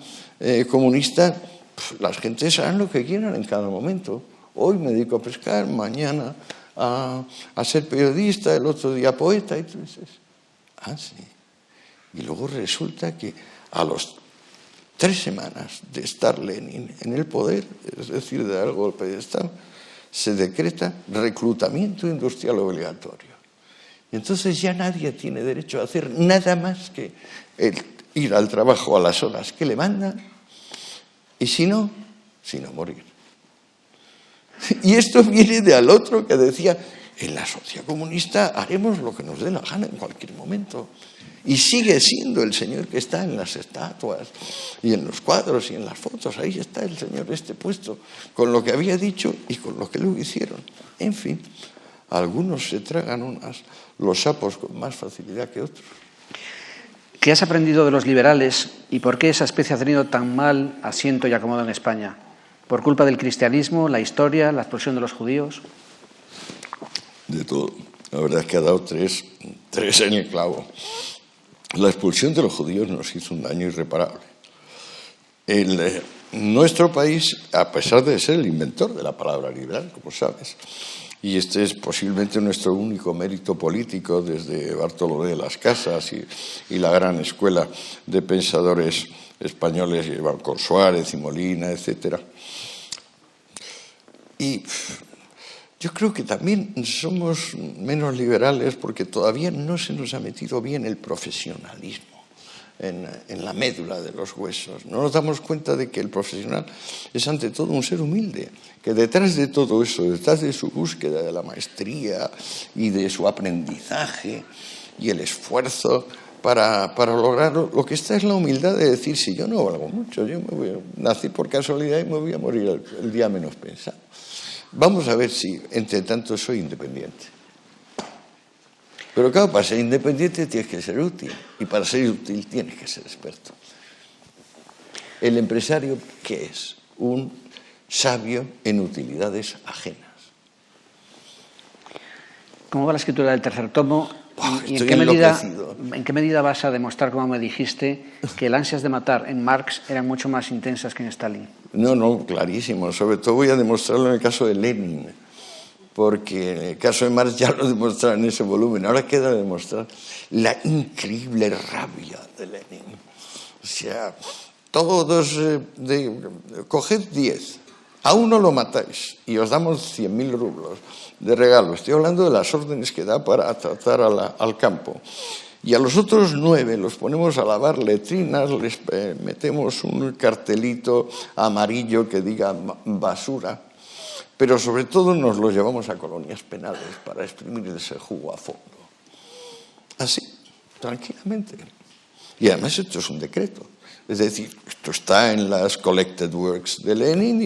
comunista las gentes harán lo que quieran en cada momento. Hoy me dedico a pescar, mañana a ser periodista, el otro día poeta, y tú dices, sí. Y luego resulta que a los 3 semanas de estar Lenin en el poder, es decir, de dar golpe de Estado, se decreta reclutamiento industrial obligatorio. Y entonces ya nadie tiene derecho a hacer nada más que ir al trabajo a las horas que le mandan y si no, morir. Y esto viene de al otro que decía, en la sociedad comunista haremos lo que nos dé la gana en cualquier momento. Y sigue siendo el señor que está en las estatuas y en los cuadros y en las fotos. Ahí está el señor puesto con lo que había dicho y con lo que luego hicieron. En fin, algunos se tragan los sapos con más facilidad que otros. ¿Qué has aprendido de los liberales y por qué esa especie ha tenido tan mal asiento y acomodo en España? ¿Por culpa del cristianismo, la historia, la expulsión de los judíos? De todo. La verdad es que ha dado tres en el clavo. La expulsión de los judíos nos hizo un daño irreparable. Nuestro país, a pesar de ser el inventor de la palabra liberal, como sabes, y este es posiblemente nuestro único mérito político desde Bartolomé de las Casas y la gran escuela de pensadores españoles, con Suárez y Molina, etc. Y yo creo que también somos menos liberales porque todavía no se nos ha metido bien el profesionalismo en la médula de los huesos. No nos damos cuenta de que el profesional es ante todo un ser humilde, que detrás de todo eso, detrás de su búsqueda de la maestría y de su aprendizaje y el esfuerzo para lograrlo, lo que está es la humildad de decir, si yo no valgo mucho, nací por casualidad y me voy a morir el día menos pensado. Vamos a ver si, entre tanto, soy independiente. Pero claro, para ser independiente tienes que ser útil. Y para ser útil tienes que ser experto. El empresario, ¿qué es? Un sabio en utilidades ajenas. ¿Cómo va la escritura del tercer tomo? ¿Y en qué medida vas a demostrar, como me dijiste, que las ansias de matar en Marx eran mucho más intensas que en Stalin? No, clarísimo. Sobre todo voy a demostrarlo en el caso de Lenin, porque en el caso de Marx ya lo demostraba en ese volumen. Ahora queda demostrar la increíble rabia de Lenin. O sea, todos, coged 10, a uno lo matáis y os damos 100.000 rublos de regalo. Estoy hablando de las órdenes que da para tratar al campo. Y a los otros 9 los ponemos a lavar letrinas, les metemos un cartelito amarillo que diga basura, pero sobre todo nos los llevamos a colonias penales para exprimir ese jugo a fondo. Así, tranquilamente. Y además esto es un decreto. Es decir, esto está en las Collected Works de Lenin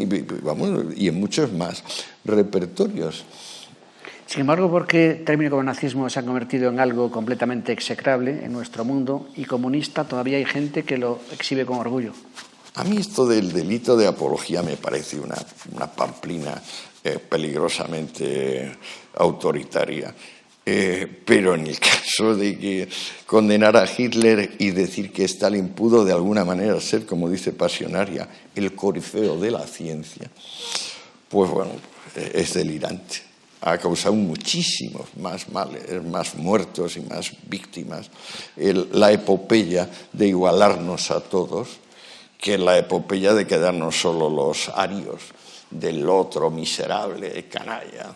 y en muchos más repertorios. Sin embargo, ¿por qué el término como nazismo se ha convertido en algo completamente execrable en nuestro mundo y comunista todavía hay gente que lo exhibe con orgullo? A mí esto del delito de apología me parece una pamplina peligrosamente autoritaria. Pero en el caso de que condenar a Hitler y decir que Stalin pudo de alguna manera ser, como dice Pasionaria, el corifeo de la ciencia, pues bueno, es delirante. Ha causado muchísimos más males, más muertos y más víctimas la epopeya de igualarnos a todos que la epopeya de quedarnos solo los arios del otro miserable canalla,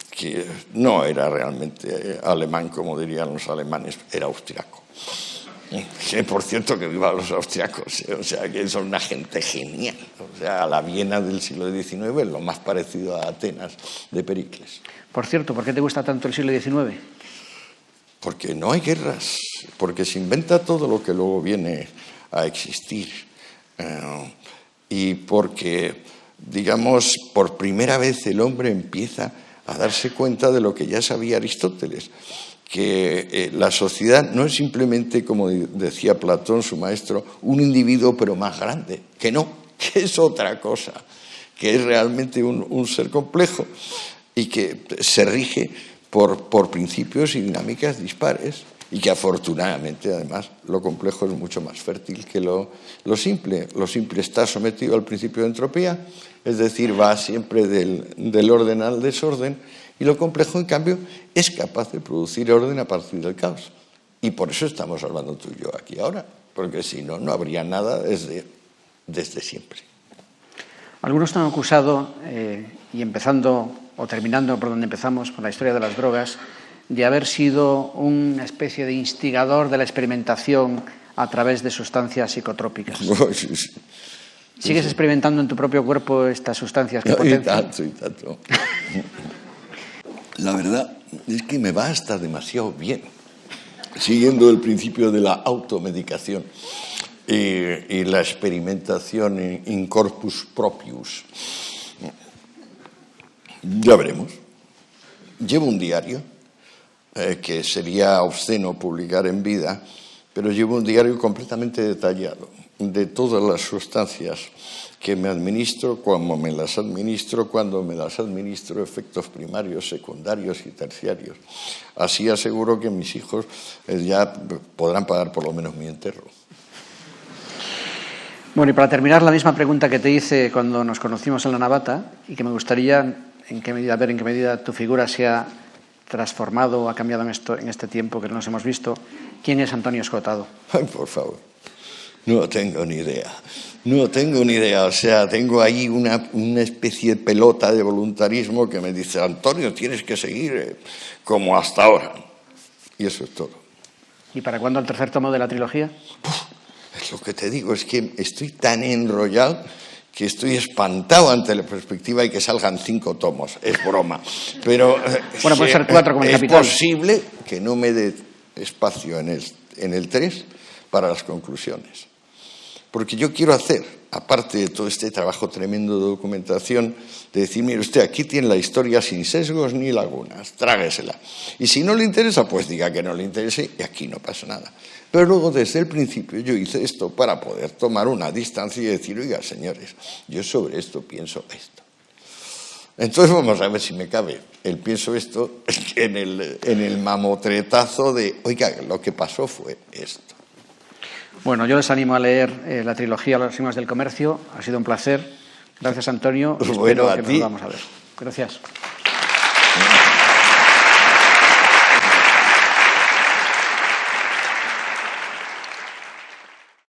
que no era realmente alemán, como dirían los alemanes, era austriaco. Que, por cierto, que vivan los austriacos, o sea, que son una gente genial. O sea, la Viena del siglo XIX es lo más parecido a Atenas de Pericles. Por cierto, ¿por qué te gusta tanto el siglo XIX? Porque no hay guerras, porque se inventa todo lo que luego viene a existir. Y porque, digamos, por primera vez el hombre empieza a darse cuenta de lo que ya sabía Aristóteles, que la sociedad no es simplemente, como decía Platón, su maestro, un individuo pero más grande, que no, que es otra cosa, que es realmente un ser complejo y que se rige por principios y dinámicas dispares y que afortunadamente, además, lo complejo es mucho más fértil que lo simple. Lo simple está sometido al principio de entropía, es decir, va siempre del orden al desorden, y lo complejo, en cambio, es capaz de producir orden a partir del caos. Y por eso estamos hablando tú y yo aquí ahora, porque si no, no habría nada desde siempre. Algunos te han acusado, y empezando o terminando por donde empezamos, por la historia de las drogas, de haber sido una especie de instigador de la experimentación a través de sustancias psicotrópicas. Sí, sí. ¿Sigues experimentando en tu propio cuerpo estas sustancias que potencian? Y tanto. La verdad es que me va hasta demasiado bien, siguiendo el principio de la automedicación y la experimentación in corpus proprius. Ya veremos. Llevo un diario, que sería obsceno publicar en vida, pero llevo un diario completamente detallado de todas las sustancias que me administro, cuando me las administro, efectos primarios, secundarios y terciarios. Así aseguro que mis hijos ya podrán pagar por lo menos mi entierro. Bueno, y para terminar, la misma pregunta que te hice cuando nos conocimos en la Navata, y que me gustaría ver en qué medida tu figura se ha transformado o ha cambiado en este tiempo que no nos hemos visto. ¿Quién es Antonio Escotado? Ay, por favor. No tengo ni idea. No tengo ni idea. O sea, tengo ahí una especie de pelota de voluntarismo que me dice: Antonio, tienes que seguir como hasta ahora. Y eso es todo. ¿Y para cuándo el tercer tomo de la trilogía? Es lo que te digo, es que estoy tan enrollado que estoy espantado ante la perspectiva de que salgan 5 tomos. Es broma. Pero bueno, puede ser 4 como el Capital. Es posible que no me dé espacio en el 3 para las conclusiones. Porque yo quiero hacer, aparte de todo este trabajo tremendo de documentación, de decir: mire usted, aquí tiene la historia sin sesgos ni lagunas, tráguesela. Y si no le interesa, pues diga que no le interese y aquí no pasa nada. Pero luego, desde el principio, yo hice esto para poder tomar una distancia y decir: oiga, señores, yo sobre esto pienso esto. Entonces vamos a ver si me cabe el pienso esto en el mamotretazo de: oiga, lo que pasó fue esto. Bueno, yo les animo a leer la trilogía Los signos del comercio. Ha sido un placer. Gracias, Antonio. Bueno, espero a que ti. nos vamos a ver. Gracias.